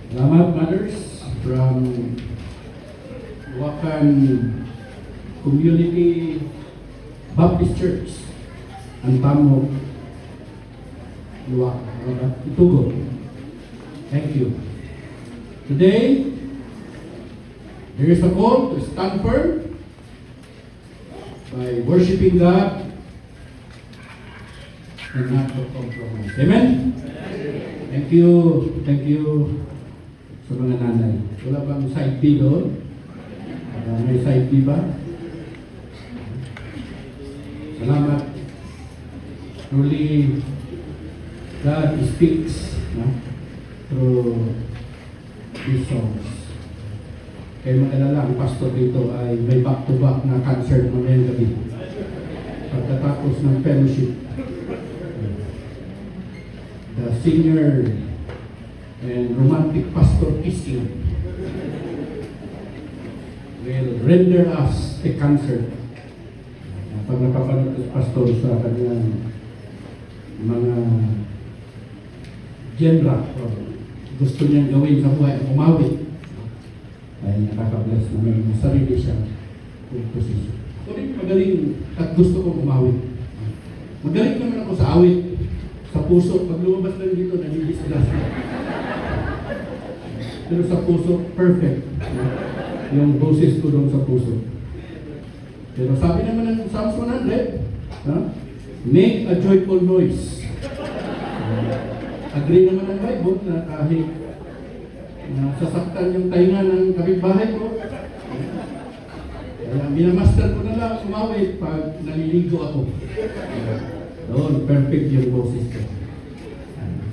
Salamat, mothers, from Wakan Community Baptist Church, Antamo, Luwak, Itugo. Thank you. Today, there is a call to stand firm by worshiping God and not to compromise. Amen? Thank you sa mga nanay. Wala bang side B doon? May side B ba? Salamat. Truly, God speaks through these songs. Kaya mag-alala, ang pastor dito ay may back-to-back na concert mamayang gabi. Pagkatapos ng fellowship, the singer and romantic pastor kissing will render us a concert. Pag napapanood sa pastor sa kanyang mga genre o gusto niyang gawin sa buhay, umawit, ay nakaka-bless na may sarili siyang composition. Ako rin magaling at gusto kong umawit. Magaling naman ako sa awit. Sa puso, pag lumabas lang dito, nagigis-gas. Pero sa puso, perfect. Yung boses ko doon sa puso. Pero sabi naman ng Psalms 100, make a joyful noise. Agree naman ang Bible na kahit sasaktan yung tainga ng kapitbahay ko, kaya minamaster ko na lang sumawit pag naliligo ako. Doon, perfect yung boses ko.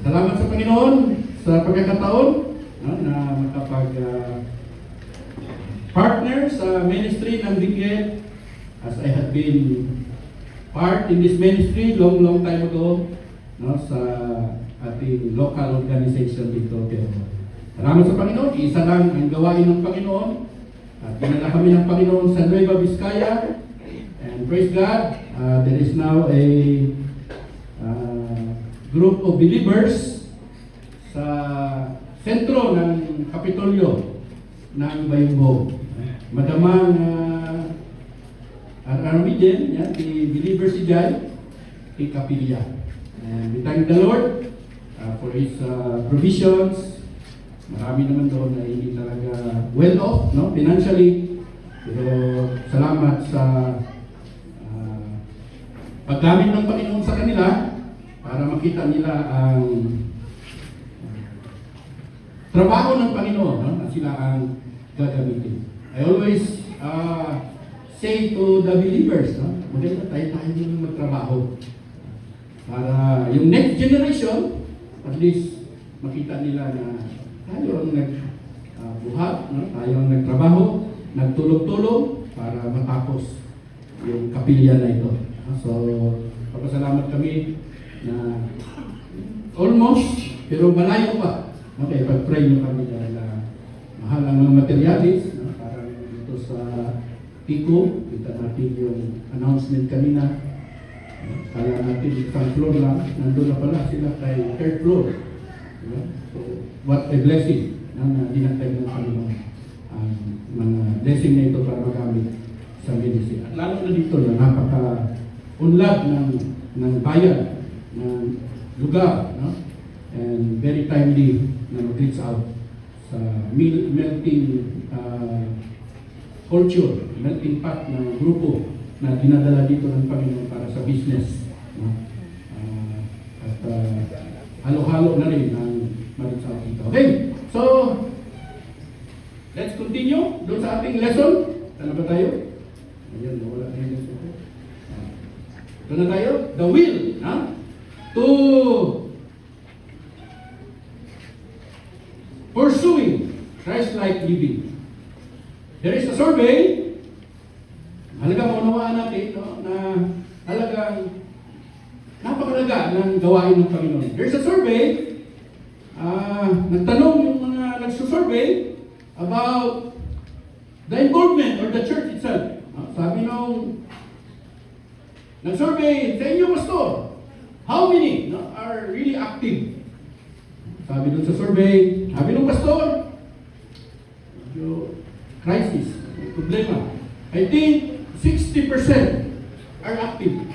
Salamat sa Panginoon sa pagkakataon na makapag-partner sa ministry ng Bigel, as I had been part in this ministry long time ago sa ating local organization dito. Pero salamat sa Panginoon, isa lang ang gawain ng Panginoon. At pinala kami ng Panginoon sa Nueva Vizcaya. And praise God, there is now a group of believers sa sentro ng Kapitolyo ng Bayunggo. Madamang Aramidin, the believers si Jai, kay Kapilya. And we thank the Lord for His provisions. Marami naman doon na hindi talaga well off, financially. Pero salamat sa paggamit ng Panginoon sa kanila para makita nila ang trabaho ng Panginoon na sila ang gagamitin. I always say to the believers, maganda tayo din magtrabaho para yung next generation at least makita nila na tayo ang nagbuhat, tayo ang nagtrabaho, nagtulong-tulong para matapos yung kapilya na ito. So, papasalamat kami na almost, pero malayo pa. Okay, pag-pray nyo kami dahil mahal ang mga materialis. Parang dito sa Pico, kita natin yung announcement kanina. Kaya natin isang floor lang, nandun na pala sila kay third floor. So, what a blessing na dinatay ng Panginoon. Ang mga blessing na ito para magamit sa ministry. At lalo na dito na napaka-unlad ng bayan, ng lugar, and very timely na mag-reach out sa melting culture, melting pot ng grupo na dinadala dito ng Panginoon para sa business. At halo-halo na rin ang mag-reach out dito. Okay, so let's continue doon sa ating lesson. Ano ba tayo? Ayan, wala na yung lesson ko. Doon na tayo. The will to pursuing Christ-like living. There is a survey. Halagang maunawaan natin na halagang napakalaga ng gawain ng Panginoon. There is a survey. Nagtanong yung mga nagsusurvey about the involvement of the church itself. Sabi nung nag-survey sa inyo, pastor, how many are really active Sabi dun sa survey, sabi ng pastor, yung crisis, problema. I think 60% are active.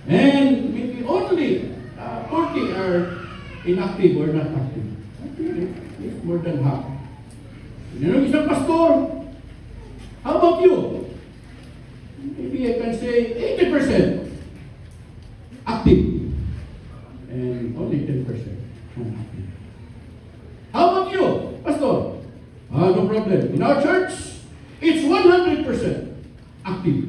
And maybe only 40 are inactive or not active. I think it's more than half. Yung isang pastor, how about you? Maybe I can say 80% active and only 10% unactive. How about you, pastor? No problem. In our church, it's 100% active.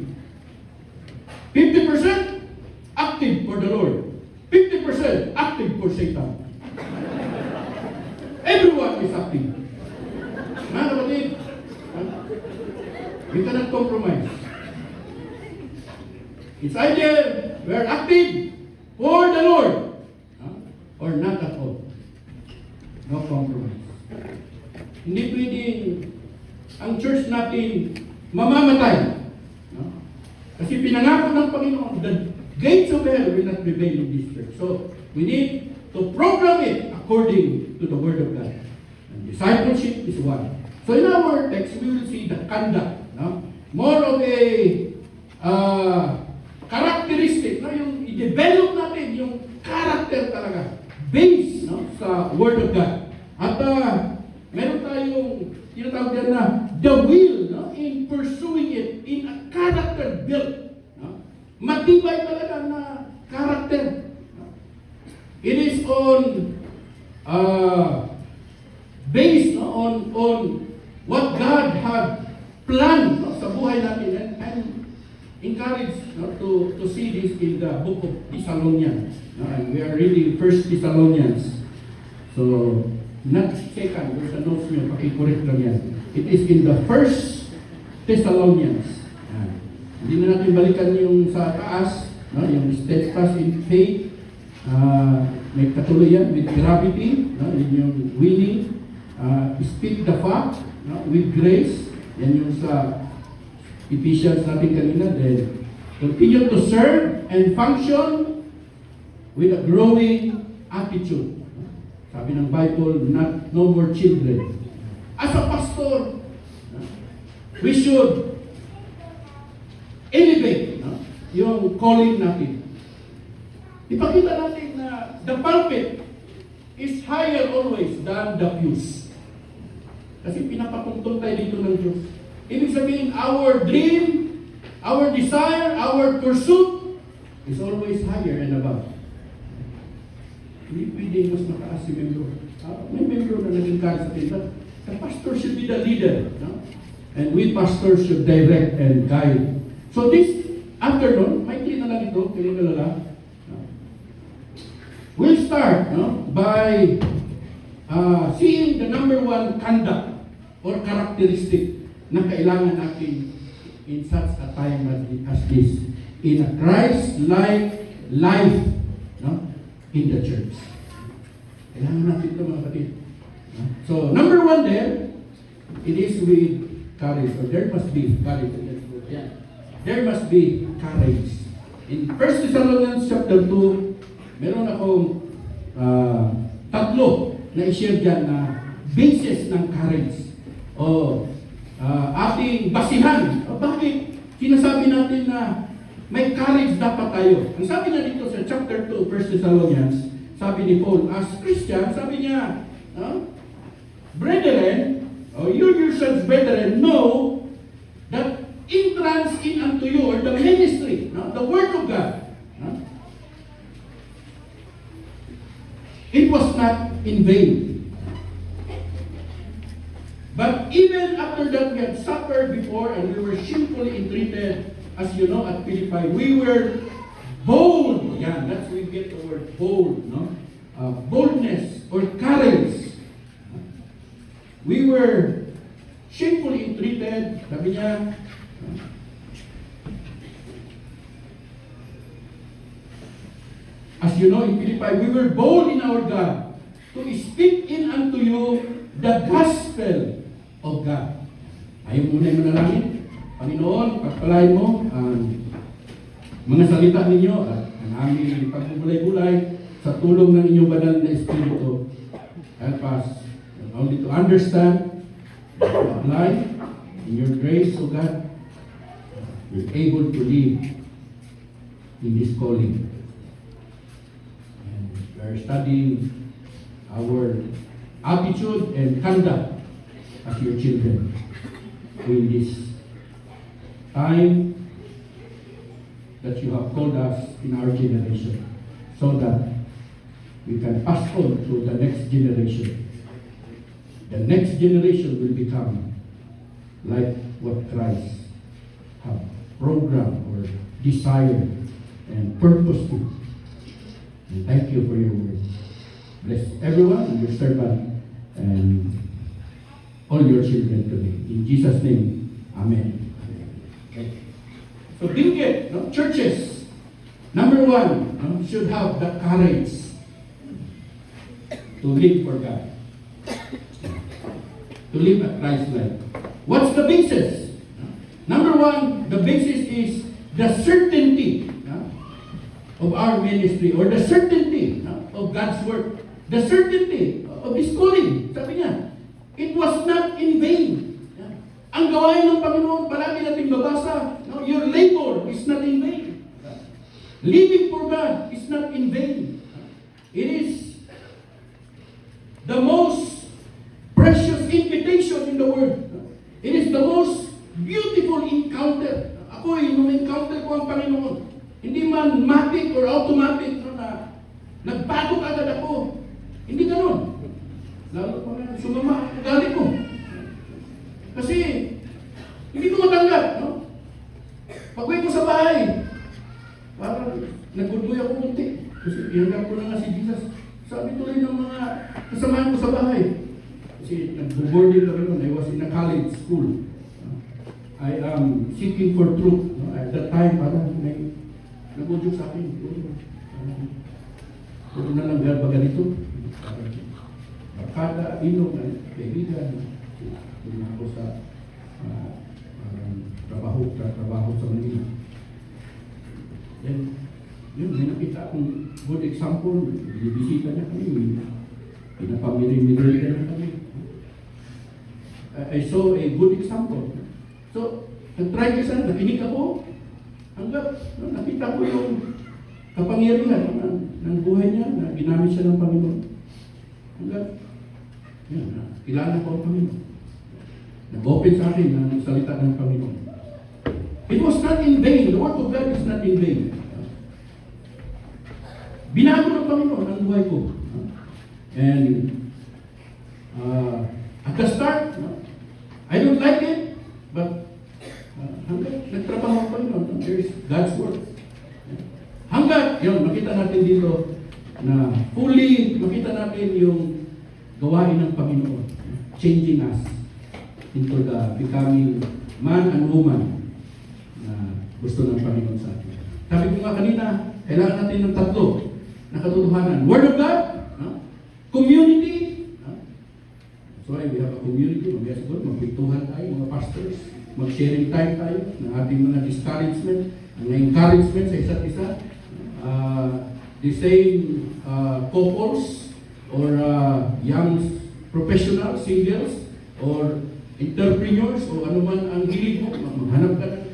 50% active for the Lord. 50% active for Satan. Everyone is active. Mga kapatid, we cannot compromise. It's either we are active for the Lord or not at all. No compromise. Hindi pwedeng ang church natin mamamatay. No? Kasi pinangako ng Panginoon, the gates of hell will not prevail in this church. So, we need to program it according to the Word of God. And discipleship is one. So, in our text, we will see the conduct. No? More of a characteristic. No? Yung i-develop natin yung character talaga. Based sa Word of God. At meron tayong tinatawag dyan na the will in pursuing it in a character built. Matibay talaga na character. It is on based on what God had planned sa buhay natin, and encouraged to see this in the book of Thessalonians. And we are reading 1 Thessalonians. So, not second, there's a notes nyo, pakicorrect lang yan. It is in the 1 Thessalonians. Hindi na natin balikan yung sa taas, yung steadfast in faith, may katuloy yan with gravity, yun yung winning, speak the fact, with grace, yan yung sa Ephesians natin kanina, then continue to serve and function with a growing attitude. Sabi ng Bible, no more children. As a pastor, we should elevate yung calling natin. Ipakita natin na the pulpit is higher always than the pews. Kasi pinapatungtong tayo dito ng Diyos. Ibig sabihin, our dream, our desire, our pursuit is always higher and above. Hindi pwede mas mataas si membro. May membro na naging sa atin, but the pastor should be the leader. And we pastors should direct and guide. So this afternoon, may tina lang ito, kailangan we'll start by seeing the number one conduct or characteristic na kailangan natin in such a time as this, in a Christ-like life in the church. Kailangan natin ito, mga kapatid. So, number one there, it is with courage. So, there must be courage. There must be courage. In 1 Thessalonians chapter 2, meron akong tatlo na i-share dyan na basis ng courage. Ating basihan. Bakit sinasabi natin na may courage dapat tayo? Ang sabi niya dito sa chapter 2, 1 Thessalonians, sabi ni Paul, as Christian, sabi niya, brethren, you yourselves, brethren, know that entrance in unto you, or the ministry, the Word of God, it was not in vain. But even after that we had suffered before and we were shamefully entreated, as you know, at Philippi, we were bold. Yeah, that's where we get the word bold, boldness or courage. We were shamefully entreated. Sabi niya, as you know, in Philippi, we were bold in our God to speak in unto you the gospel of God. Ayaw muna yung manalangin. Panginoon, pagpalain mo ang mga salita ninyo at ang aming pagbubulay-bulay sa tulong ng inyong banal na Espiritu. us not only to understand, but to apply in your grace, O God, we're able to live in this calling. And we are studying our attitude and conduct as your children in this time that you have called us in our generation, so that we can pass on to the next generation. The next generation will become like what Christ have programmed or desired and purposed to. And thank you for your word. Bless everyone and your servant and all your children today. In Jesus' name, amen. Okay. So Dinggit, no? Churches, number one, no, should have the courage to live for God. To live a Christ life. What's the basis? Number one, the basis is the certainty of our ministry, or the certainty of God's work. The certainty of His calling. Sabi niya, it was not in vain. Ang gawain ng Panginoon, palagi nating babasa, your labor is not in vain. Living for God is not in vain. It is the most precious invitation in the Word. It is the most beautiful encounter. Ako, nung encounter ko ang Panginoon, hindi man matic or automatic na nagbago agad ako. Hindi ganun. Lalo pa nga, sumama ang galit ko. Kasi, hindi ko matanggap, no? Pag-uwi ko sa bahay, parang nagkuduy ako munti. Kasi inagap ko na nga si Jesus. Sabi tuloy ng mga kasamahan ko sa bahay. Kasi nag-boarding kami noon. I was in a college school. I am seeking for truth. No? At that time, parang may nag-udyok sa akin. Puro na lang baga nito. Barkada, inom, kaibigan. Doon ako sa trabaho sa Manila. Then, yun, may nakita akong good example. Binibisita niya kami. Pinapamiri-miri na kami. I saw a good example. So, nag-try ko sana, nakinig ako. Hanggang nakita ko yung kapangyarihan ng buhay niya na ginamit siya ng Panginoon. Hanggang, yun, kilala ko ang Panginoon. Nag-open sa akin ng salita ng Panginoon. It was not in vain. The word of God is not in vain. Binago ng Panginoon ang buhay ko. And at the start, I don't like it, but hanggang nagtrabaho ang Panginoon, there's God's word. Hanggang, yun, makita natin dito na fully, makita natin yung gawain ng Panginoon, changing us into the becoming man and woman na gusto ng Panginoon sa atin. Sabi ko nga kanina, kailangan natin ng tatlo na katotohanan. Word of God, community. That's why we have a community. Mag-yes God, magpintuhan tayo, mga pastors. Mag-sharing time tayo ng ating mga discouragement, ang encouragement sa isa't isa. The same couples or young professionals, singles, or entrepreneurs, o ano man ang hilig mo, maghanap ka ng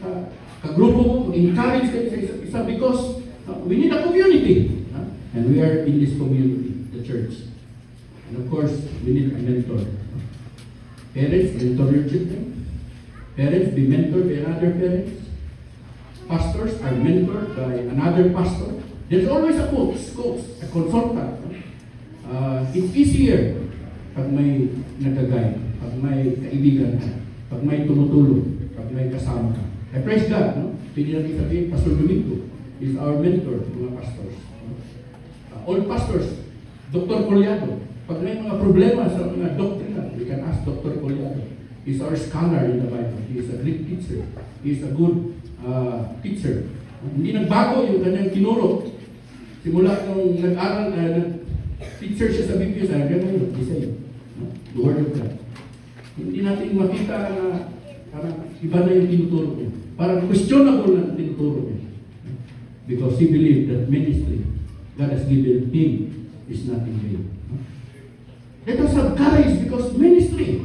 kagrupo mo, mag-encourage ka sa isa't isa because we need a community. And we are in this community, the church. And of course, we need a mentor. Parents, mentor your children. Parents, be mentored by another parents. Pastors are mentored by another pastor. There's always a coach, a consultant. It's easier pag may nag-guide, pag may kaibigan ka, pag may tumutulong, pag may kasama ka. I praise God, no? Pwede natin sabihin, Pastor Domingo is our mentor, mga pastors. All pastors, Dr. Collado, pag may mga problema sa mga doctrina, we can ask Dr. Collado. He's our scholar in the Bible. He is a great teacher. He is a good teacher. Hindi nagbago yung kanyang tinuro. Simula nung nag-aral, teacher siya sa Biblia, sa ganun yung design. The Word of God. Hindi natin makita na parang iba na yung tinuturo niya. Parang questionable na tinuturo niya. Because he believed that ministry God has given him is not in vain. Let us have have courage because ministry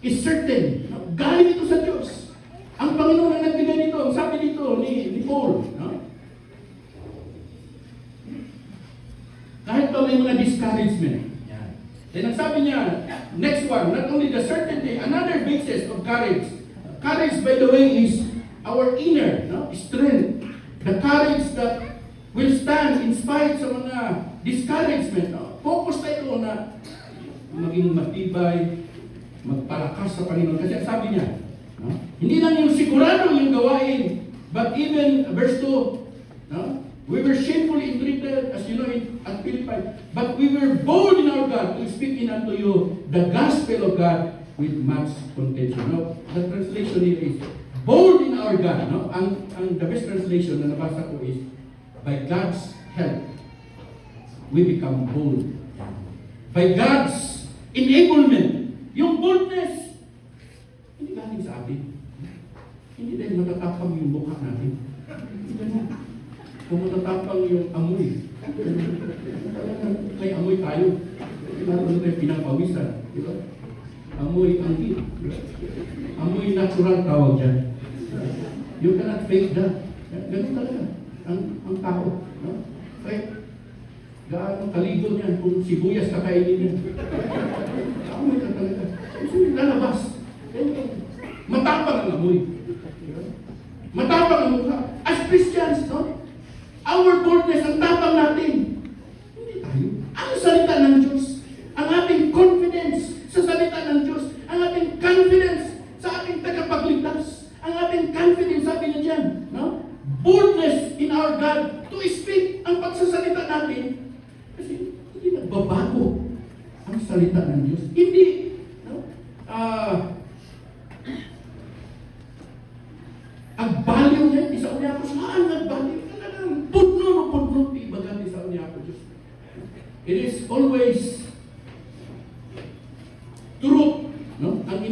is certain. No? Galing ito sa Diyos. Ang Panginoon ang nagbigay nito. Ang sabi dito ni Paul. No? Kahit pa may mga discouragement. Yan. Then ang sabi niya, next one, not only the certainty, another basis of courage. Courage, by the way, is our inner strength. The courage that will stand in spite sa mga discouragement. No? Focus tayo na maging matibay, magpalakas sa Panginoon. Kasi sabi niya, no? Hindi lang yung sigurado yung gawain, but even, verse 2, no? We were shamefully entreated, as you know, at Philippi, but we were bold in our God to speak in unto you the gospel of God with much contention. No? The translation here is, bold in our God. No? The best translation na nabasa ko is, by God's help, we become bold. By God's enablement, yung boldness, hindi galing sa atin. Hindi dahil matatapang yung mukha natin. Kung matatapang yung amoy, may amoy tayo. Lalo tayo pinapawisan. Di ba? Amoy anggi. Amoy natural tawag dyan. You cannot fake that. Ganun talaga. Ang tao. No? Kaya, gaano kaligo niyan kung sibuyas kakainin niya. Amoy ka talaga. Gusto yung lalabas. Matapang ang amoy. Matapang ang mukha. As Christians, no? Our boldness, ang tapang natin. Hindi tayo. Ang salita ng Diyos. Ang ating confidence sa salita ng Diyos. Ang ating confidence sa ating tagapagligtas. Ang ating confidence, sabi niya dyan, no? Boldness in our God to speak ang pagsasalita natin. Kasi hindi nagbabago ang salita ng Diyos. Hindi, no? Ang value niya, isa ulit ako, saan nag-value? Talagang pudno, ibagan isa ulit ako, Diyos. It is always truth, no? Ang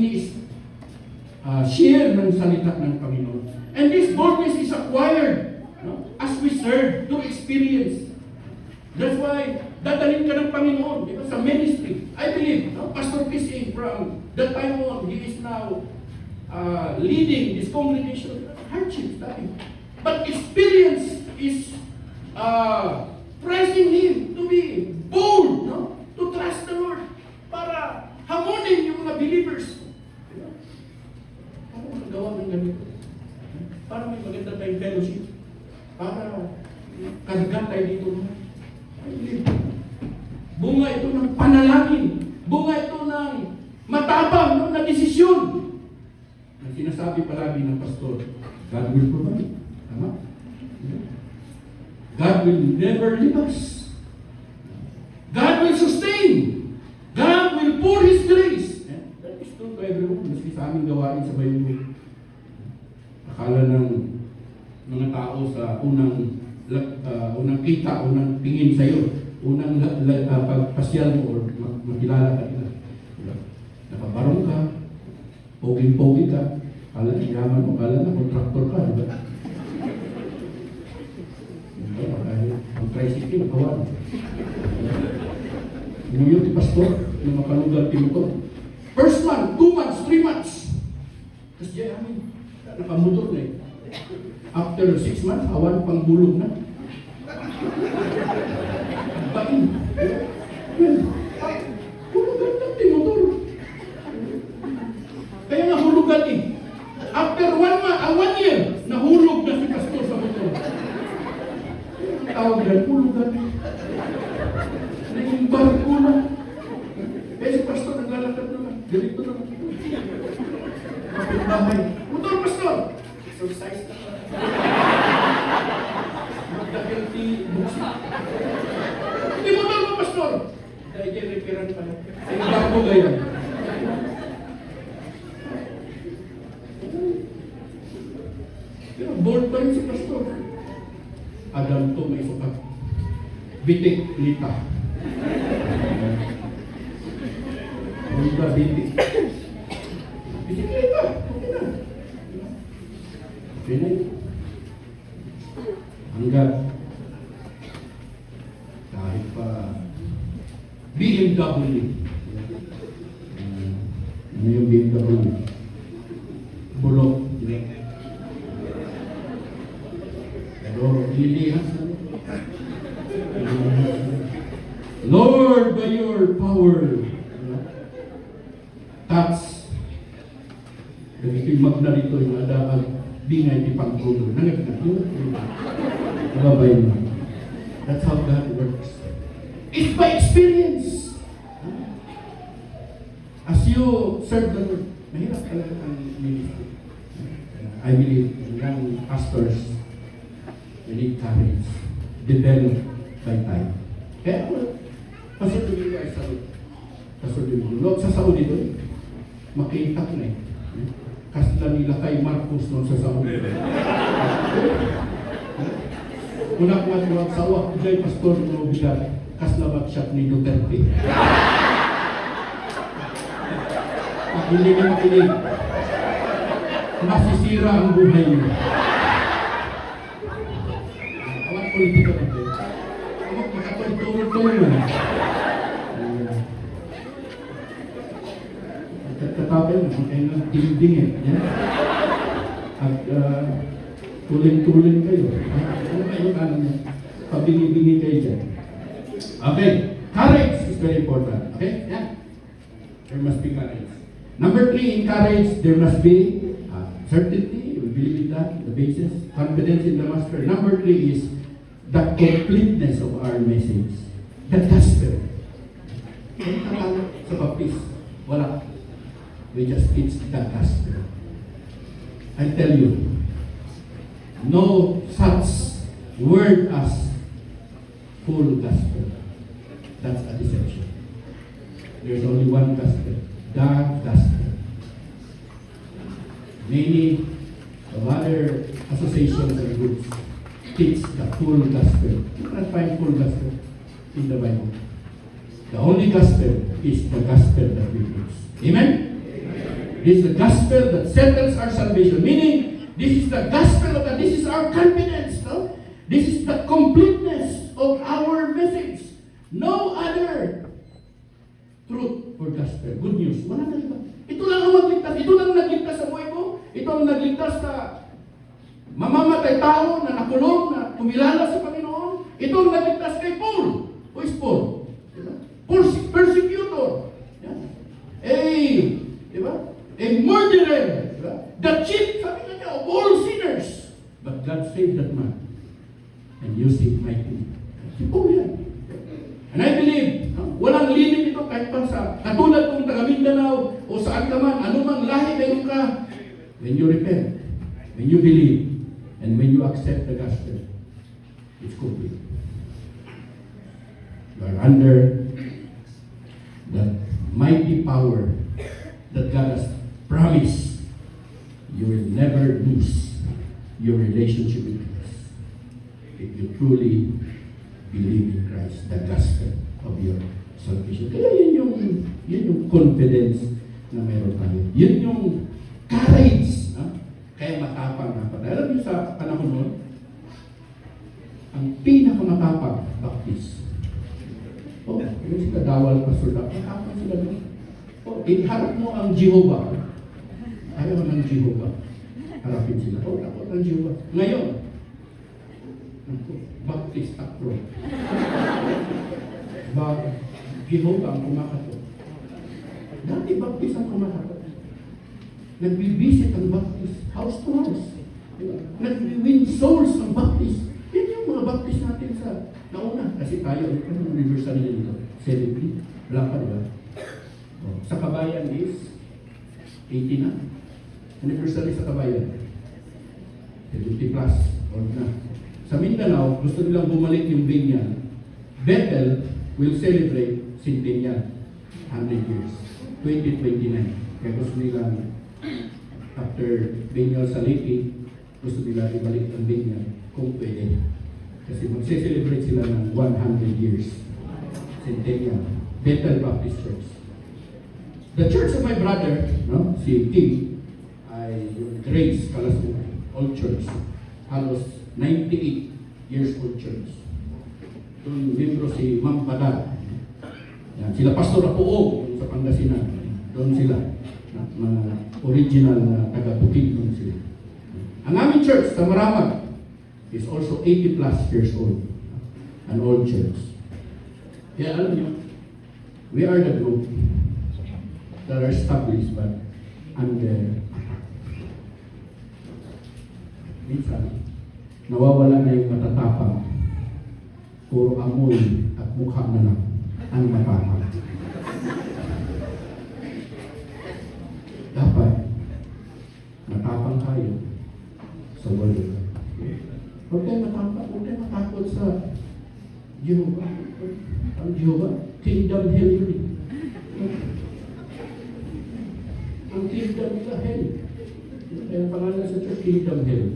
share ng salita ng Panginoon. And this boldness is acquired, no? As we serve, to experience. That's why, dadalhin ka ng Panginoon, diba? Sa ministry. I believe, no? Pastor Pising, from that time on, he is now leading this congregation. Hardships tayo. But experience is pressing him to be bold, no? To trust the Lord. Para hamonin yung mga believers. Diba? Para magawa ng ganito. Para may maganda tayong fellowship. Para karga tayo dito. Bunga ito ng panalangin. Bunga ito ng matapang, no? Na desisyon. Ang sinasabi palagi ng pastor, God will provide. Tama? God will never leave us. God will sustain. God will pour His grace. That is true to everyone. Maski sa aming gawain sa Bible. Akala ng mga tao sa unang kita, unang tingin sa iyo, unang pagpasyal mo or makilala ka nila. Nakabarong ka, poging-pogi ka, kala na yaman mo, kala na kontraktor ka, di ba? Ang tricycle, kawan. Ngayon ti pastor, na makalugar ti motor. First month, 2 months, 3 months. Tapos diyan amin, nakamotor na eh. After 6 months, awan pang bulog na. Bain. Hulugan lang ti motor. Kaya nahulugan eh. After 1 year, nahulog na si pastor sa motor. Tawag yan, hulugan. Naging barko na. Eh si pastor naglalakad naman. Ganito naman. Kapit-bahay. Motor pastor! Exercise na. Magdakil ti buksi. Hindi motor mo pastor! Dahil dyan reparan pala. Ay barko ganyan. Pero bold pa rin si pastor. Adam to may sukat. Bitik lita. Lita bitik. Bitik lita. Okay na. Okay na. Hanggat kahit pa BMW. Ano yung BMW? Bulok. Pero lilihas na. Lord, by your power, touch. Ito'y magna rito yung adaan, bingay di pangkulo. Nangagnak yun. Nababay mo. That's how God works. It's by experience. As you serve the Lord, mahirap talaga ang ministry. I believe young pastors, we need courage. Develop by time. Kaya ako, Pastor Domingo ay sabi. Pastor Domingo, sa Saudi doon, makita ko na eh. Kasla nila kay Marcos noon sa Saudi. Una ko at sa uwak, kaya Pastor Domingo bigat, kasla workshop ni Duterte. Hindi ka makinig. Masisira ang buhay niyo. Awat politika ba ito? Awat makapagtulog ko naman. Katapin, kayo ng dingdingin. At tuling-tuling kayo. Ano ba yung ano niya? Pabingi-bingi kayo dyan. Okay. Courage is very important. Okay? Yeah. There must be courage. Number 3, in courage, there must be certainty. We believe in that, the basis. Confidence in the master. Number 3 is the completeness of our message. The gospel. Sa baptist, wala. We just teach the gospel. I tell you, no such word as full gospel. That's a deception. There's only one gospel. The gospel. Many of other associations and groups teach the full gospel. You cannot find full gospel in the Bible. The only gospel is the gospel that we preach. Amen? This is the gospel that settles our salvation. Meaning, this is the gospel of God. This is our confidence. No? This is the completeness of our message. No other truth or gospel. Good news. Wala na iba. Ito lang ang magligtas. Ito lang nagligtas sa buhay mo. Ito ang nagligtas sa mamamatay tao na nakulong, na tumilala sa Panginoon. Ito ang nagligtas kay Paul. Who is Paul? Persecutor. Diba? A murderer. Diba? The chief, sabi niya, of all sinners. But God saved that man and used him mightily. Si Paul yan. And I believe, walang limit ito kahit pa sa katulad kung taga Mindanao o saan ka man, anumang lahi meron ka. When you repent, when you believe, and when you accept the gospel, it's complete. You are under the mighty power that God has promised. You will never lose your relationship with Christ if you truly believe in Christ, the gospel of your salvation. Kaya yun yung confidence na meron tayo. Yun yung courage. Kaya matapang na pala. Alam niyo sa panahon nun, ang pinakamatapang baptist. Yung sila dawal pastor na, matapang sila nun. Iharap mo ang Jehovah. Ayaw ng Jehovah. Harapin sila. Takot ang Jehovah. Ngayon, Baptist akro. Jehovah ang kumakato. Dati Baptist ang kumakato. Nagbibisit ang Baptist house to house. Nag-win souls ang Baptist. Yan yung mga Baptist natin sa nauna. Kasi tayo, anong anniversary na dito? 70? Wala pa, diba? Sa Kabayan is 80 na. Anniversary sa Kabayan. 70 plus. Or na. Sa Mindanao, gusto nilang bumalik yung Binyan. Bethel will celebrate Centennial 100 years. 2029. Kaya gusto nilang after Binyan sa Liti, gusto nila ibalik ang Binyan kung pwede. Kasi magse-celebrate sila ng 100 years. Centennial. Bethel Baptist Church. The church of my brother, no, si King, ay Grace Kalasunan, old church. Halos 98 years old church. Doon membro si Ma'am Badal. Yan, sila Pastor Apuog sa Pangasinan. Doon sila. Mga original na taga-Bukid doon sila. Ang aming church sa Maramag is also 80 plus years old. An old church. Kaya alam niyo, we are the group that are established but under attack. Minsan, nawawala na yung matatapang. Puro amoy at mukha na lang ang matapang. Dapat, matapang tayo sa word. Huwag tayo matakot sa Jehovah. Ang Jehovah, kingdom hell yun eh. Ang kingdom nila hell. Kaya pangalan sa church, kingdom hell.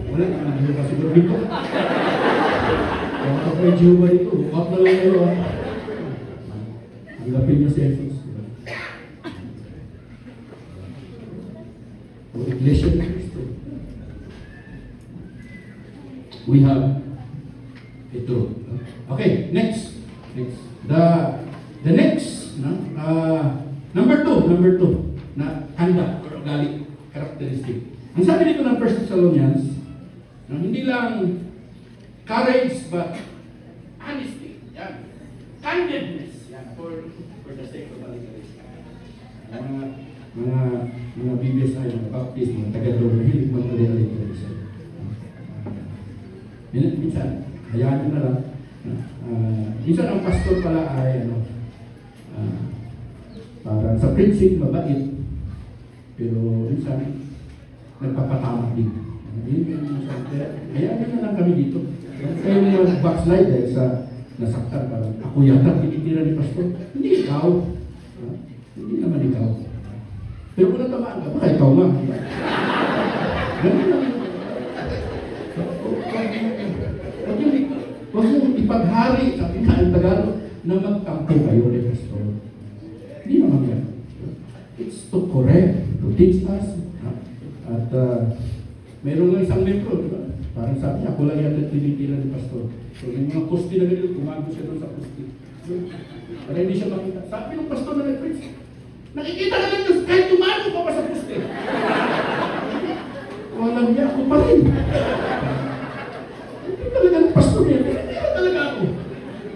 Wala na Jehovah siguro dito. Kung may Jehovah dito, hukap na lang kayo. Hanggapin niyo si Jesus. O Iglesia ni Cristo. We have a truth. Okay, next. The next, number two, na handa or ugali, characteristic. Ang sabi dito ng 1 Thessalonians, hindi lang courage but honesty. Yan. Kindness. Yan. For the sake of alliteration. Mga BBSI, mga Baptist, mga Tagalog, mahilig mag-aliteration. alliteration. Minsan, hayaan nyo na lang. Minsan ang pastor pala ay para sa principle mabait, pero minsan nagpapatama din. Hayaan nyo na lang kami dito. Kayo mga backslider sa nasaktan, parang ako yata tinitira ni pastor. Hindi ikaw. Hindi naman ikaw. Pero kung natamaan ka, baka ikaw nga. Ganun lang. Huwag mong ipaghari, sabi nga ang Tagalog, na magkampo kayo ni pastor. Hindi naman yan. It's to correct, to teach us. At mayroon lang isang membro, di ba? Parang sabi niya, ako lang yata tinitira ni pastor. So may mga poste na ganito, tumago siya doon sa poste. Para hindi siya makita. Sabi ng pastor na nag-preach, nakikita na lang yun, kahit tumago pa pa sa poste. Walang niya, ako pa rin. Hindi talaga ng pastor niya, hindi talaga ako.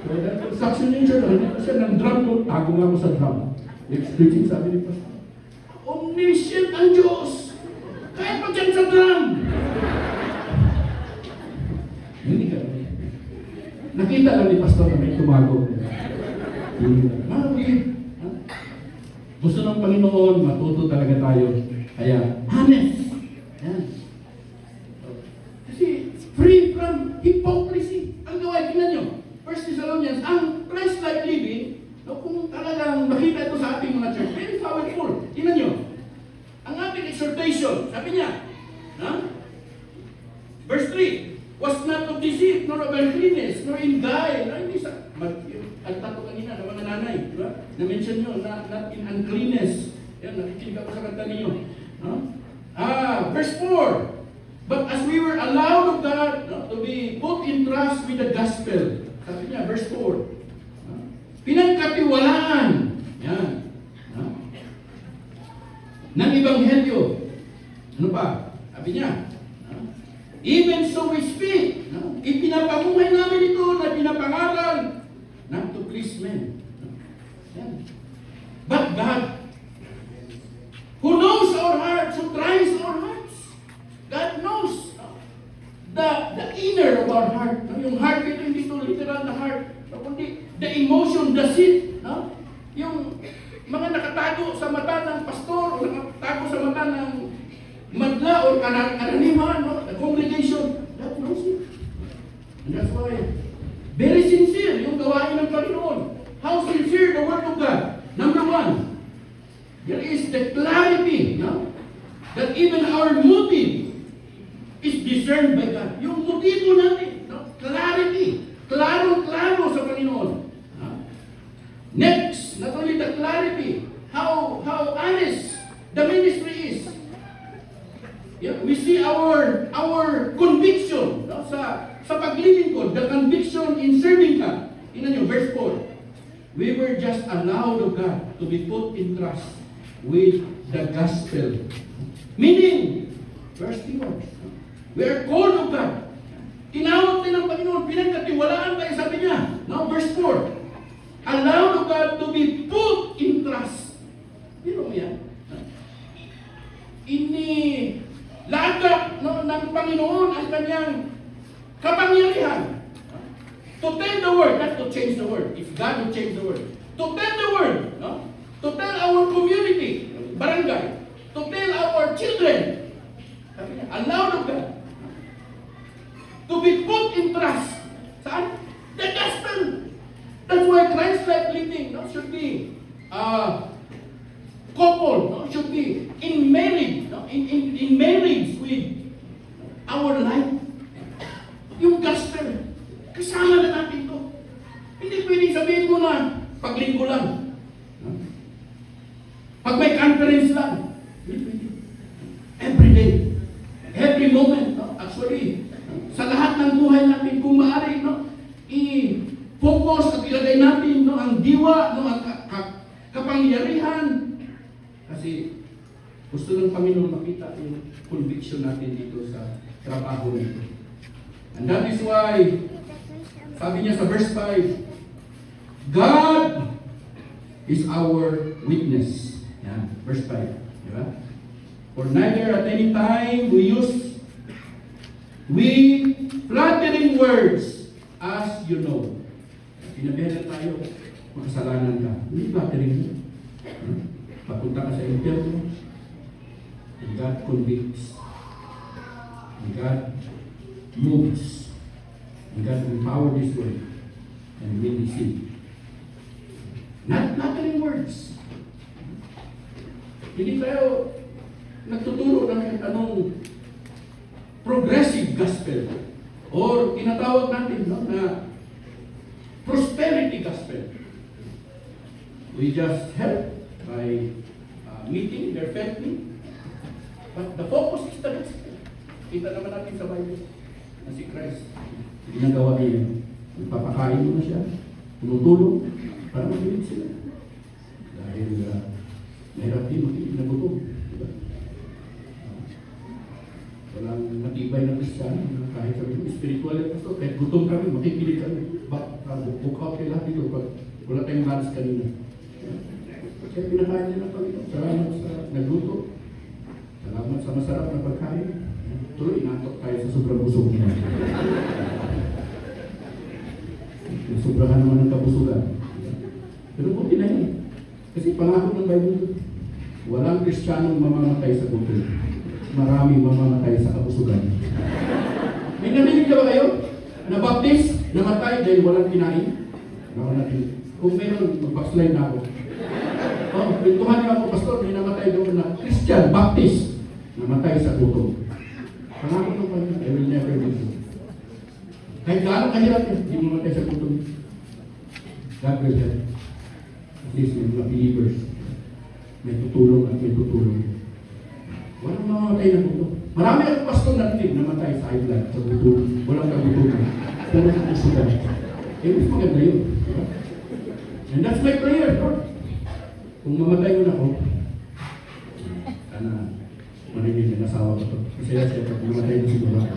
So dahil construction ninja, nandito siya ng drum ko, tago nga ako sa drum. Next preaching, sabi ni pastor, omniscient ang Diyos! Kahit pa dyan sa drum! Hindi ka. Nakita lang ni pastor na may tumago. Gusto ng Panginoon, matuto talaga tayo. Kaya, honest. Yan. Kasi, free from hypocrisy. Ang gawain, tingnan nyo. 1 Thessalonians, ang Christ-like living, kung talagang makita ito sa ating mga church, very powerful. Tingnan nyo. Ang ating exhortation, sabi niya, verse 3, was not of deceit, nor of uncleanness, nor in guile. Hindi sa, ang tato kanina ng mga nanay, di ba? Na-mention nyo, not in uncleanness. Yan, nakikinig ako sa kanta ninyo. Verse 4, but as we were allowed of God to be put in trust with the gospel. Sabi niya, verse 4, pinagkatiwalaan. Yan. Ng Ebanghelyo. Ano pa? Sabi niya, even so we speak. Ipinapamuhay namin ito na pinapangaral not to please men. But God, who knows our hearts, who tries our hearts. God knows the inner of our heart. Yung heart ito, hindi ito literal na heart. Kundi the emotion, the seed. Yung mga nakatago sa mata ng pastor o nakatago sa mata ng madla o karaniwan, the congregation, that knows it. And that's why, very sincere yung gawain ng Panginoon. How sincere the Word of God? Number one, there is the clarity, that even our motive is discerned by God. Yung motibo natin, clarity, klaro sa Panginoon. Next, not only the clarity, how honest the ministry is. We see our conviction sa in serving God. Tingnan nyo, verse 4. We were just allowed of God to be put in trust with the gospel. Meaning, verse 3, we are called of God. Tinawag din ng Panginoon, pinagkatiwalaan tayo, sabi niya. Now, verse 4. Allowed of God to be put in trust. Pero mo yan? Inilagak ng Panginoon ang kanyang kapangyarihan. To tell the word, not to change the word. If God will change the word. To tell the word. No? To tell our community, barangay. To tell our children. Allowed of God. To be put in trust. Saan? The gospel. That's why Christ-like living should be couple, should be in marriage, in marriage with our life. Yung gospel. Kasama na natin ito. Hindi pwedeng sabihin ko na paglinggo lang. Pag may conference lang. Every day. Every moment. Actually, sa lahat ng buhay natin, kung maaari, i-focus at ilagay natin ang diwa, ang kapangyarihan. Kasi gusto ng Panginoon makita yung conviction natin dito sa trabaho nito. And that is why, sabi niya sa verse 5, God is our witness. Yan, verse 5. Diba? For neither at any time we use flattering words, as you know. Sinabihan tayo, makasalanan ka. Hindi flattering. Papunta ka sa interview, and God convicts. And God moves. And God will empower this word and will receive. Not flattering words. Hindi tayo nagtuturo ng anong progressive gospel or tinatawag natin na prosperity gospel. We just help by meeting their family. But the focus is the gospel. Kita naman natin sa Bible na si Christ. Ginagawa niya. Nagpapakain mo na siya. Tumutulong para makinig sila. Dahil mahirap din makinig na gutom. Diba? Walang matibay na Kristiyano. Kahit sabi mo, spiritual yan ito. Kahit gutom kami, makikinig kami. Book out kayo lahat dito. Wala tayong lunch kanina. Kaya pinakain niya ng Panginoon. Salamat sa nagluto. Salamat sa masarap na pagkain. Tuloy, inatok tayo sa sobrang busog niya. Sobrahan naman ng kabusugan. Pero buti na yun. Kasi pangako ng Bible, walang Kristiyanong mamamatay sa gutom. Maraming mamamatay sa kabusugan. May narinig ka ba kayo? Nabaptis, namatay dahil walang kinain? Kung meron, mag-backslide na ako. Pintuhan niyo ako, pastor, may namatay doon na Christian, Baptist, namatay sa gutom. Pangako ng Panginoon, I will never be so. Kahit gaano kahirap yun, hindi mamatay sa gutom. God will help. At least may mga believers. May tutulong at may tutulong. Walang mamamatay na gutom. Marami ang pastor natin namatay sa high blood, sa gutom. Walang kagutom. Pero sa kusugan. Mas maganda yun. Diba? And that's my prayer, Lord. Kung mamatay mo na ako, sana marinig ng asawa ko to. Kasi siya pag mamatay na siguro ako.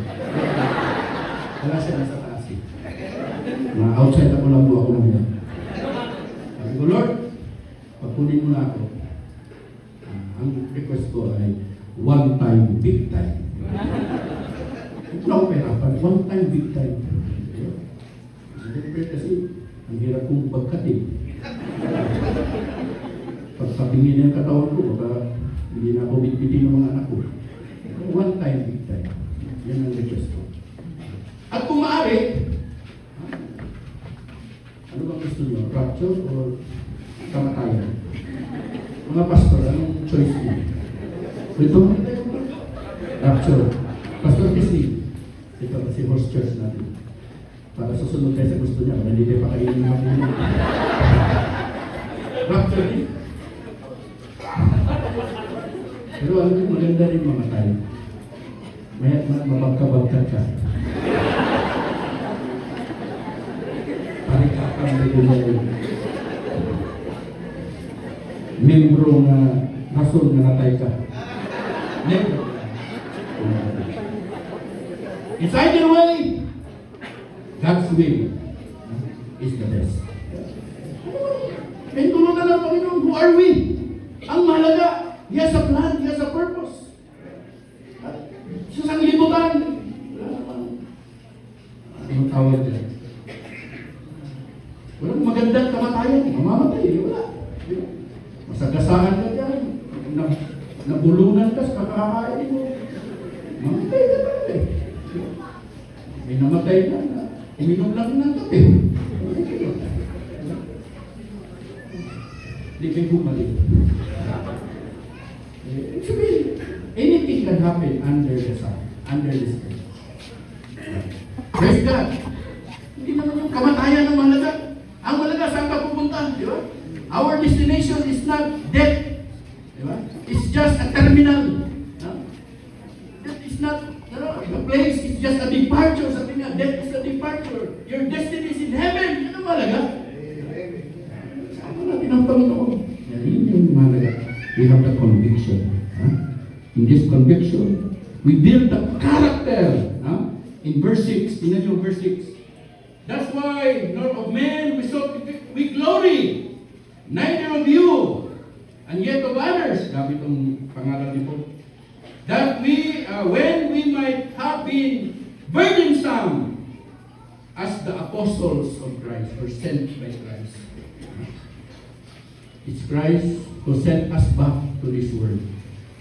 Wala siya nasa taas eh. Outside ako lang po ako lang yan. Sabi ko, Lord, pagkunin mo na ako, ang request ko ay one time, big time. Huwag na ako perapan, one time, big time. Kasi ang hirap kong pagkatid. Pagpatingin yung katawan ko, baka hindi na ako bitbitin ng mga anak ko. One time, big time. Yan ang request ko. At kung maaari, ano bang gusto nyo? Rapture or kamatayan? Mga pastor, anong choice nyo? Ito, rapture. Pastor Kisney, ito si Horse Church natin. Para susunod tayo sa gusto niya, hindi tayo pakainin natin. Rapture din. Pero alam mo, maganda rin mamatay. Maya't mabagka-bagkat ka. membro nga rason nga natay ka. Never. It's either way, God's will is the best. May tulong na lang, Panginoon, who are we? Ang mahalaga, He has a plan, He has a purpose. Sa sanglibutan, anong tawag dyan? Walang magandang kamatayan, mamamatay, wala. Masagasaan ka dyan, nabulunan ka sa kakakain mo. Mamatay ka ba eh? May namatay ka na, uminom lang ng kape. Hindi kayo bumalik. Anything can happen under the sun, under the sky. Praise God. Hindi naman yung kamatayan ang mahalaga. Ang mahalaga, saan ka pupunta? Di ba? Our destination is not death. Di ba? It's just a terminal. No? That is not, the place is just a departure. Sabi nga, death is a departure. Your destiny is in heaven. Yan ang mahalaga. Sama natin ang Panginoon. Yan yung mahalaga. We have the conviction. In this conviction, we build the character. In verse 6, tingnan nyo verse 6. That's why, nor of men we glory, neither of you, and yet of others. Gamit ang pangalan nito. That we, when we might have been burdensome, as the apostles of Christ, or sent by Christ. It's Christ who sent us back to this world.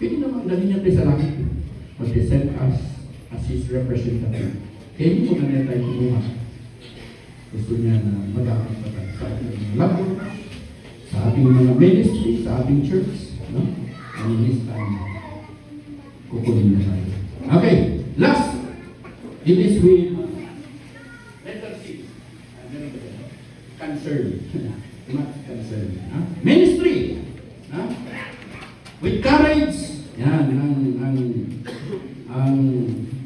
Pwede naman dali niya tayo sa langit. But He sent us as His representative. Kaya hindi mo ganyan tayo kumuha. Gusto niya na mag-aakit pa tayo sa ating mga labor, sa ating mga ministry, sa ating church. No? And in this time, kukunin na tayo. Okay, last. It is with letter C. Concern. Not concern. Ministry. With courage. Yan, ang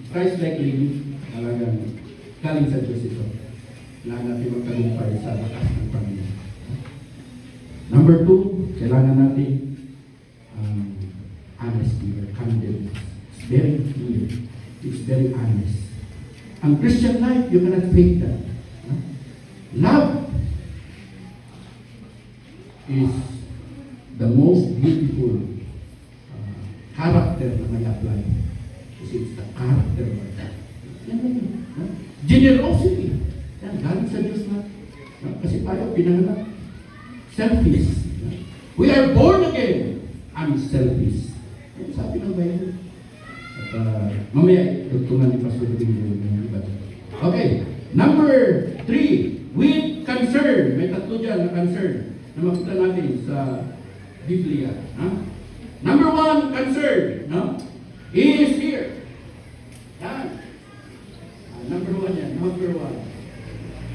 Christ-like living, talagang galing sa Diyos ito. Kailangan natin magtagumpay sa lakas ng Panginoon. Number 2, kailangan natin honesty or candid. It's very clear. It's very honest. Ang Christian life, you cannot fake that. Love is the most beautiful character na may apply. Kasi it's the character of God. Generosity. Yan, galing sa Diyos na. Kasi tayo pinanganak. Selfish. We are born again. Unselfish. Yan, sabi ng Bible. At mamaya, tugtungan ni Pastor Ringo ng iba. Okay. Number 3. With concern. May tatlo dyan na concern na makita natin sa Biblia. Number 1, concern. He is here. Yan. Number 1 yan. Number 1.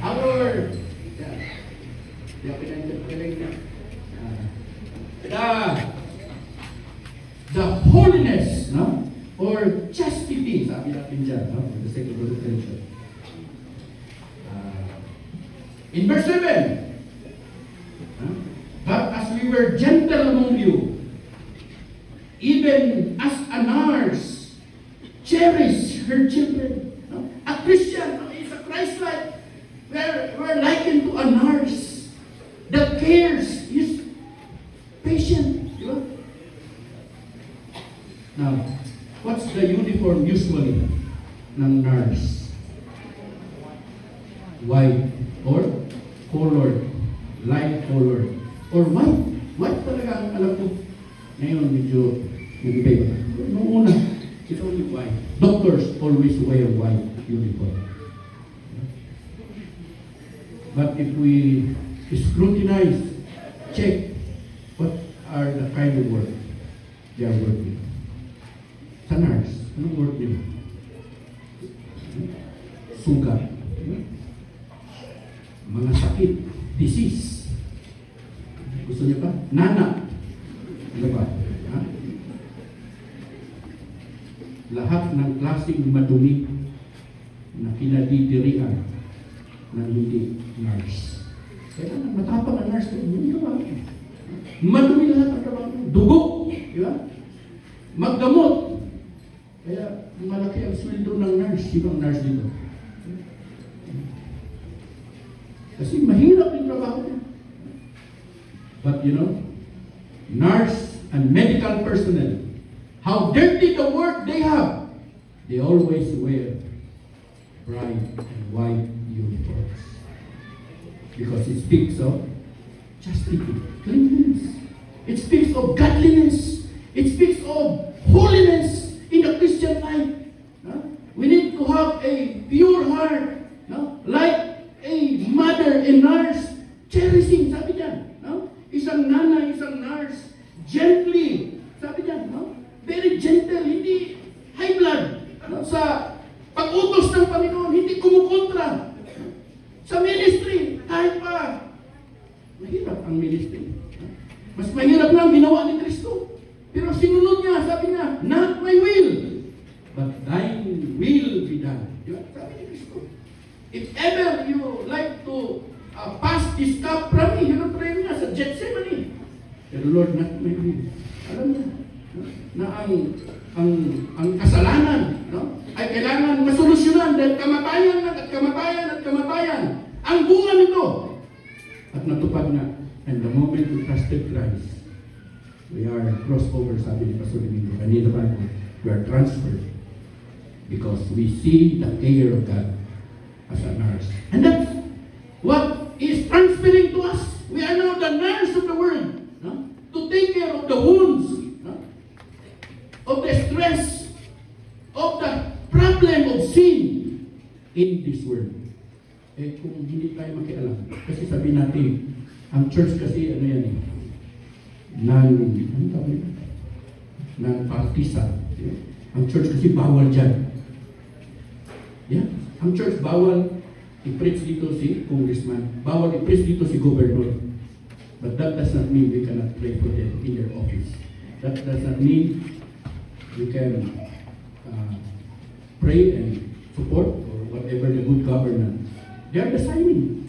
Our, yan. The holiness, or chastity, sabi natin dyan, the second attention. In verse 7, but as we were gentle among you, even as a nurse cherish her children. A Christian is a Christ-like. We're likened to a nurse that cares his patient. Now, what's the uniform usually ng nurse? White or colored, light colored, or white. White talaga ang alam ko. Ngayon, medyo nag-iba. Noong una, it's only white. Doctors always wear white uniform. But if we scrutinize, check, what are the kind of work they are working? Sa nurse, anong work nila? Sugat. Mga sakit, disease. Gusto niyo pa? Nana. Ano ba? Lahat ng klaseng madumi na kinadidirian ng hindi nurse. Kaya matapang ang nurse, hindi ka madumi lahat ang trabaho. Dugo, di ba? Maggamot. Kaya malaki ang sweldo ng nurse. Sino ang nurse dito? Kasi mahirap yung trabaho niya. But you know, nurse and medical personnel, how dirty the work they have, they always wear bright and white uniforms. Because it speaks of chastity, cleanliness. It speaks of godliness. It speaks of holiness in the Christian life. We need to have a pure heart, like a mother, a nurse, cherishing, sabi niya. Isang nanay, isang nurse, gently, sabi niya, very gentle, hindi high blood. Sa pag-utos ng Panginoon, hindi kumukontra. Sa ministry, kahit pa, mahirap ang ministry. Mas mahirap na ang ginawa ni Kristo. Pero sinunod niya, sabi niya, not my will, but thine will be done. Diba? Sabi ni Kristo. If ever you like to pass this cup from me, yun ang prayer niya sa Gethsemane. Pero Lord, not my will. Alam niya, na ang kasalanan, ay kailangan masolusyonan dahil kamatayan at kamatayan at kamatayan ang bunga nito. At natupad na. And the moment we trusted Christ, we are crossover, sabi ni Pastor Domingo, kanina ba, we are transferred because we see the care of God as a nurse. And that's what is transferring to us. We are now the nurse of the world, to take care of the wounds, of the stress, of the problem of sin in this world. Eh kung hindi tayo makialam, kasi sabi natin, ang church kasi ano yan eh, non-partisan. Ang church kasi bawal dyan. Yeah? Ang church bawal i-preach dito si congressman, bawal i-preach dito si governor. But that does not mean we cannot pray for them in their office. That does not mean we can pray and support or whatever the good governance. They are the signing.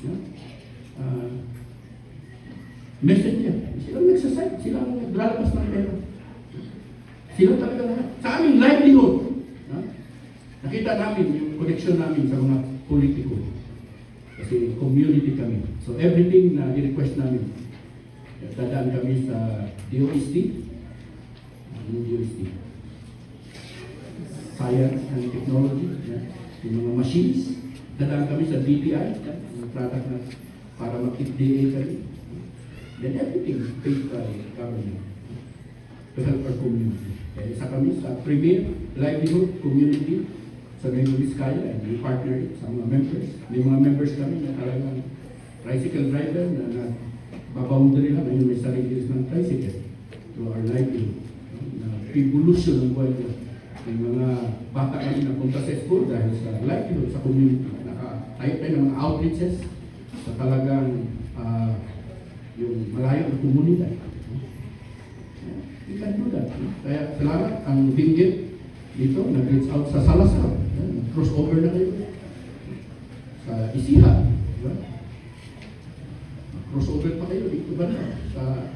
Messenger. Silang nagsasign. Silang naglalabas ng pera. Sila talaga lahat. Sa aming livelihood. Nakita namin yung connection namin sa mga politiko. Kasi community kami. So everything na i-request namin, dadaan kami sa DOST. Ano DOST? Science and Technology. Yung mga machines. Dadaan kami sa DTI. Yung product na para mag-FDA kami. Then everything is paid by government to help our community. Kaya isa kami sa Premier Livelihood Community sa Nueva Vizcaya, and we partner sa mga members. May mga members kami na talagang tricycle driver na nagbaboundary lang, ngayon may sarili ng tricycle to our livelihood. Na evolution ng buhay nila. May mga bata kami na punta sa school dahil sa livelihood sa community. Naka-tayo tayo ng mga outreaches sa talagang yung malayo ng komunidad. We can do that. Kaya salamat ang Benguet dito, nag-reach out sa Salazar. Crossover na kayo. Sa Isiha. Diba? Crossover pa kayo dito ba na? Sa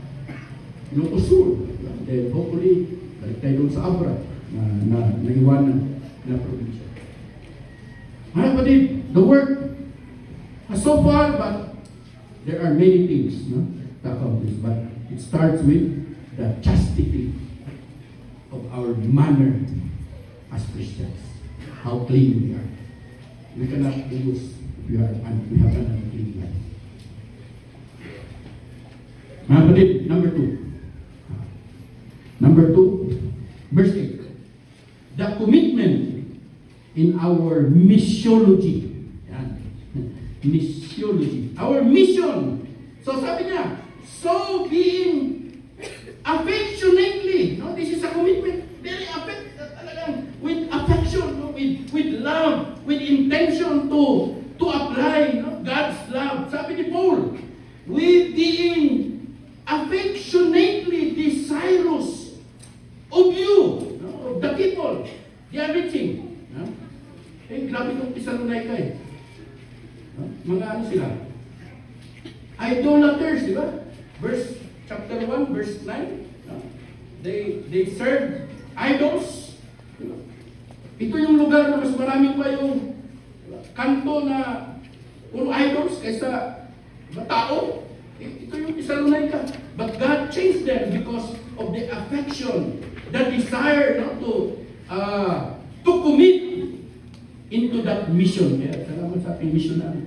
Ilocos Sur. Diba? Then hopefully, balik tayo doon sa Abra na naiwanan na probinsya. Mga kapatid, the work has so far, but there are many things to accomplish, but it starts with the chastity of our manner as Christians. How clean we are. We cannot lose if we have an unclean life. Mga kapatid, number 2. Number 2, verse 8. The commitment in our missiology. Yan. Missiology. Our mission. So sabi niya, so being affectionately, this is a commitment, very with affection, with love, with intention to apply God's love. Sabi ni Paul, with being affectionately desirous of you, of the people they are reaching. Grabe itong Thessalonica eh. Mga ano sila? Idolaters, di ba? Chapter 1, verse 9. No? They serve idols. Di ba? Ito yung lugar na mas marami pa yung kanto na puro idols kaysa tao. Ito yung Thessalonica. But God changed them because of the affection, the desire to commit into that mission. Kaya salamat sa ating missionary.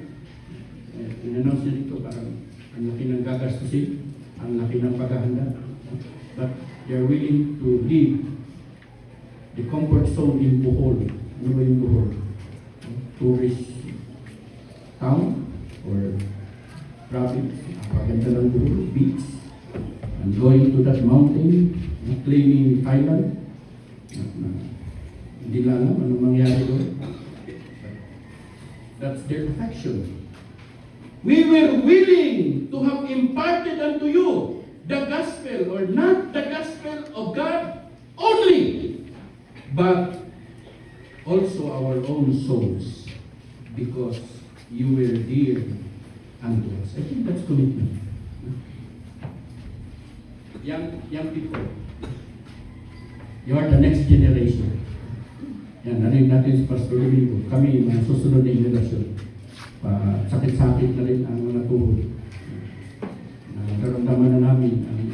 In-announce niya dito parang ang laki ng gagastusin, ang laki ng paghahanda. But they are willing to leave the comfort zone in Bohol. Ano ba yung Bohol? Tourist town or province. Paganda ng Bohol, beach. And going to that mountain, claiming Thailand. Hindi na alam anong mangyari doon. That's their affection. We were willing to have imparted unto you the gospel, or not the gospel of God only, but also our own souls, because you were dear unto us. I think that's commitment. Young people, you are the next generation. Yan, narinig natin si Pastor Domingo. Kami, mga susunod na generasyon. Sakit-sakit na rin ang mga tuhod. Nararamdaman na namin ang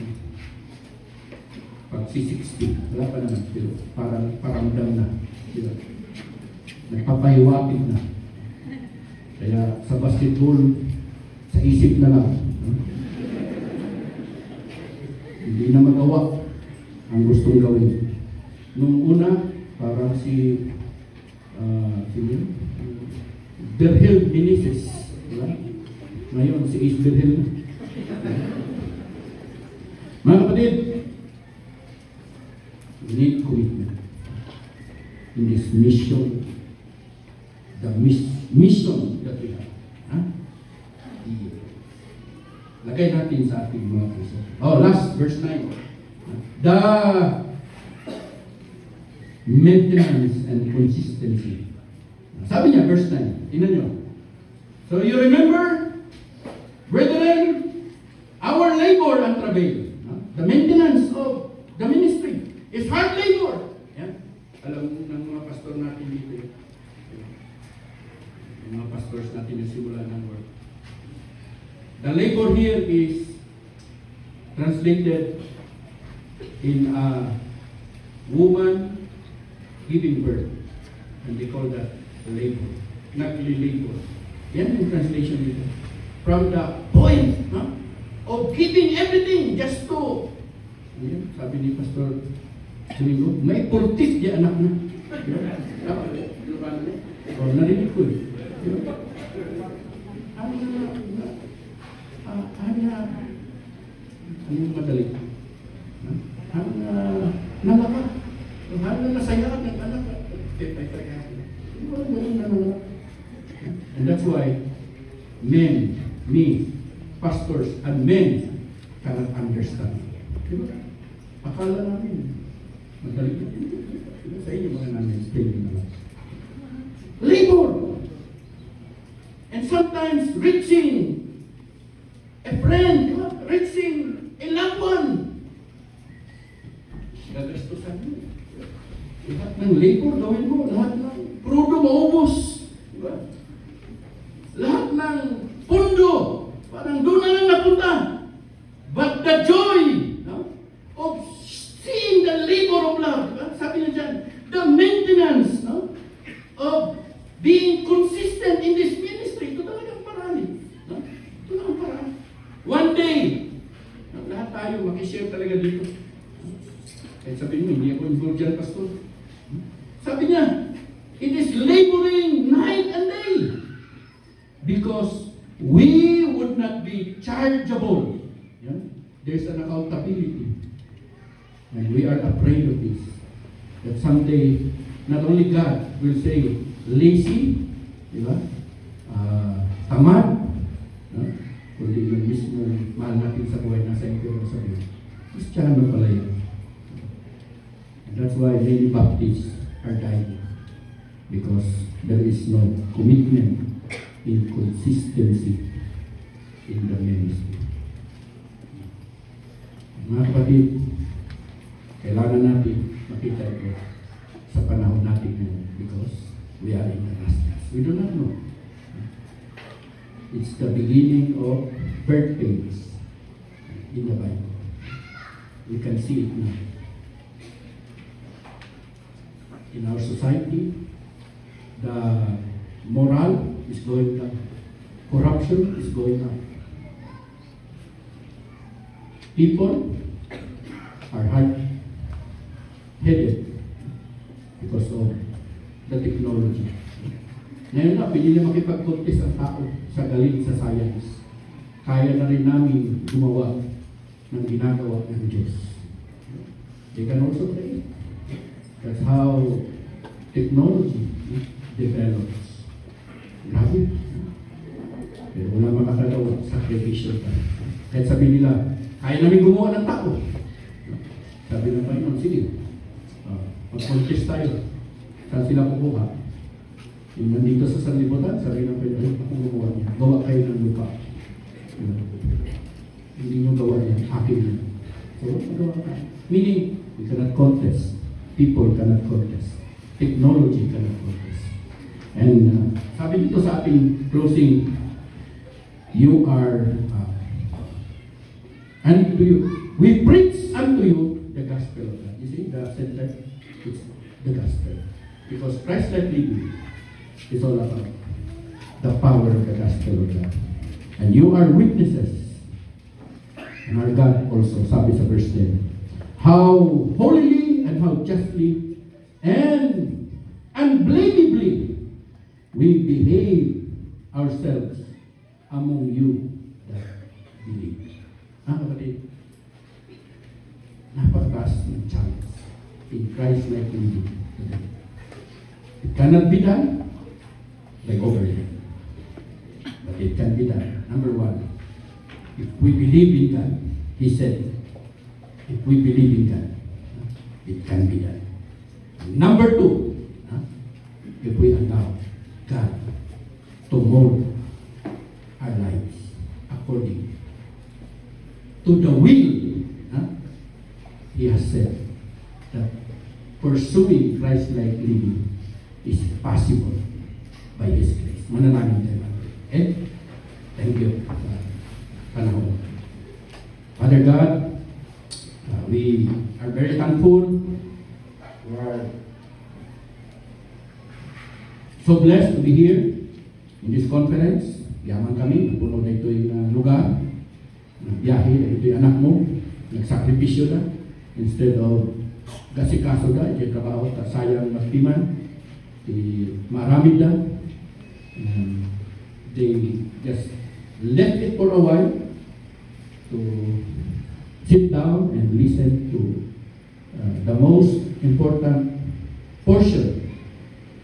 pag-60. Wala pa naman, pero parang paramdam na. Diba? Nagpapahiwapit na. Kaya sa basketball, sa isip na lang. Hindi na magawa ang gustong gawin. Nung una, parang si Berhel Menezes. Diba? Ngayon, si Ace Berhel. Mga kapatid, we need commitment in this mission, the mission that we have. Huh? Lagay natin sa ating mga puso. Last, verse 9. The maintenance and consistency. Sabi niya, verse 9. Tingnan nyo. So you remember, brethren, our labor and travail. The maintenance of the ministry is hard labor. Yan. Alam ng mga pastor natin dito. Yung mga pastors natin na simulan ng work. The labor here is translated in a woman giving birth. And they call that labor. Not really labor. Yan yung translation dito. From the point of giving everything just to, yan, sabi ni Pastor Domingo, may purtis di anak na. Narinig ko eh. Ano yung madali? Nalaka. Nasaya ng anak. And that's why men, me, pastors, and men cannot understand. Diba? Akala namin, madali. Diba sa inyo mga namin, spelling na lang. Labor! And sometimes reaching a friend, reaching a loved one. Gagastusan mo. Lahat ng labor gawin mo, lahat ng prudo maubos. Diba? Lahat ng pundo, parang doon na lang napunta. But the joy of seeing the labor of love, diba? Sabi niya dyan, the maintenance of being consistent in this ministry, ito talagang paraan. Ito lang ang paraan. One day, lahat tayo makishare talaga dito. Kahit sabihin mo, hindi ako involved dyan, Pastor. Sabi niya, it is laboring night and day because we would not be chargeable. Yeah? There's an accountability. And we are afraid of this. That someday, not only God will say, lazy, diba? Tamad, kundi yung mismo mahal natin sa buhay nasa impyerno sa Diyos. Kristiyano pala yun. And that's why many Baptists are dying. Because there is no commitment in consistency. in the ministry. Mga kapatid, kailangan natin makita ito sa panahon natin ngayon because we are in the last days. We do not know. It's the beginning of birth pains in the Bible. We can see it now. In our society, the moral is going up. Corruption is going up. People are hard-headed because of the technology. Ngayon na, pili na makipag-contest ang tao sa galing sa science. Kaya na rin namin gumawa ng ginagawa ng Diyos. They can also pray. That's how technology develops. Grabe. Pero wala makakagawa, sacrificial pa. Kahit sabi nila, kaya namin gumawa ng tao. Sabi ng Panginoon, sige, mag-contest tayo. Saan sila kukuha? Yung nandito sa sanlibutan, sabi ng Panginoon, ako gumawa niya. Gawa kayo ng lupa. Hindi nyo gawa yan, akin yan. So, magawa ka. Meaning, we cannot contest. People cannot contest. Technology cannot contest. And sabi dito sa ating closing, you are unto you. We preach unto you the gospel of God. You see, the center is the gospel. Because Christ-like living is all about the power of the gospel of God. And you are witnesses. And our God also, sabi sa verse 10, how holily and how justly and unblameably we behave ourselves among you that believe. Kapatid, napakataas ng challenge in Christ-like living today. It cannot be done like overnight, but it can be done. Number one, if we believe in God, He said, if we believe in God, it can be done. Number two, if we allow God to mold our lives according to the will He has said that pursuing Christ-like living is possible by His grace. Manalangin tayo. Okay? Thank you. Panahon. Father God, we are very thankful. We are so blessed to be here in this conference. Yaman kami, puno na ito yung lugar. Nagbiyahe na ito yung anak mo. Nagsakripisyo na. Instead of gasikaso na, ito yung trabaho, sayang magtiman. Maramid na. They just left it for a while to sit down and listen to the most important portion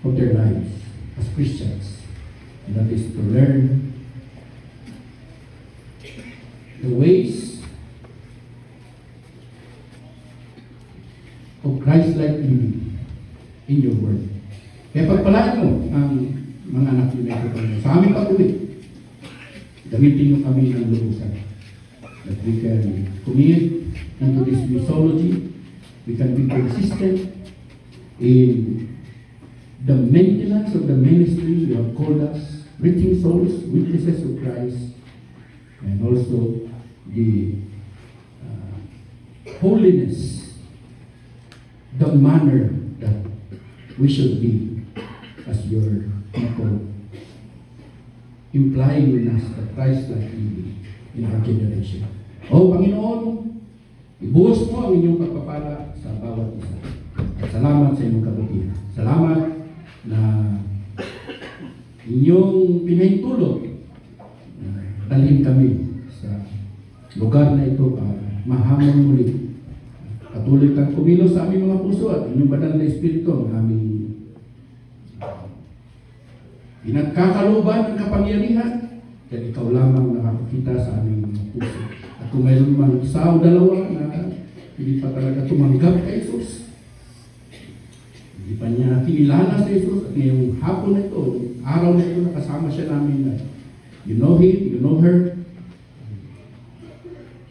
of their lives as Christians, and that is to learn the ways of Christ-like living in your word. Kaya pagpalaan mo ang mga anak nyo na ito sa aming pag-uwi. Gamitin nyo kami ng lubusan. That we can commit into this mythology. We can be consistent in the maintenance of the ministry you have called us, reaching souls, witnesses of Christ, and also the holiness, the manner that we should be as your people, implying in us the Christ-like living in our generation. O Panginoon, ibuhos mo ang inyong pagpapala sa bawat isa. At salamat sa inyong kabutihan. Salamat na inyong pinahintulot dalhin kami sa lugar na ito para mahamon muli. Patuloy kang kumilos sa aming mga puso at inyong banal na espiritu ang aming pinagkakaluban ng kapangyarihan, kaya ikaw lamang nakakita sa aming mga puso. At kung mayroon man isa o dalawa na hindi pa talaga tumanggap kay Jesus, hindi pa niya kinilala sa Jesus, at ngayong hapon na ito, araw na ito, nakasama siya namin na you know him, you know her,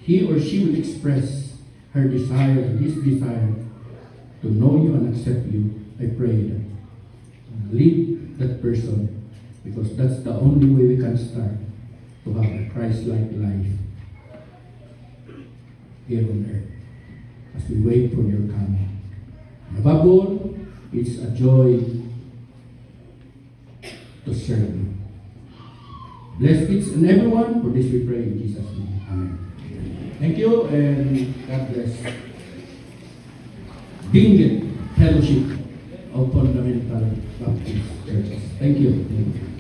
he or she will express her desire, his desire to know you and accept you, I pray that lead that person, because that's the only way we can start to have a Christ-like life here on earth as we wait for your coming. And above all, it's a joy to serve you. Bless each and everyone. For this we pray in Jesus' name. Amen. Thank you, and God bless. Bingen Fellowship of Fundamental Baptist Churches. Thank you.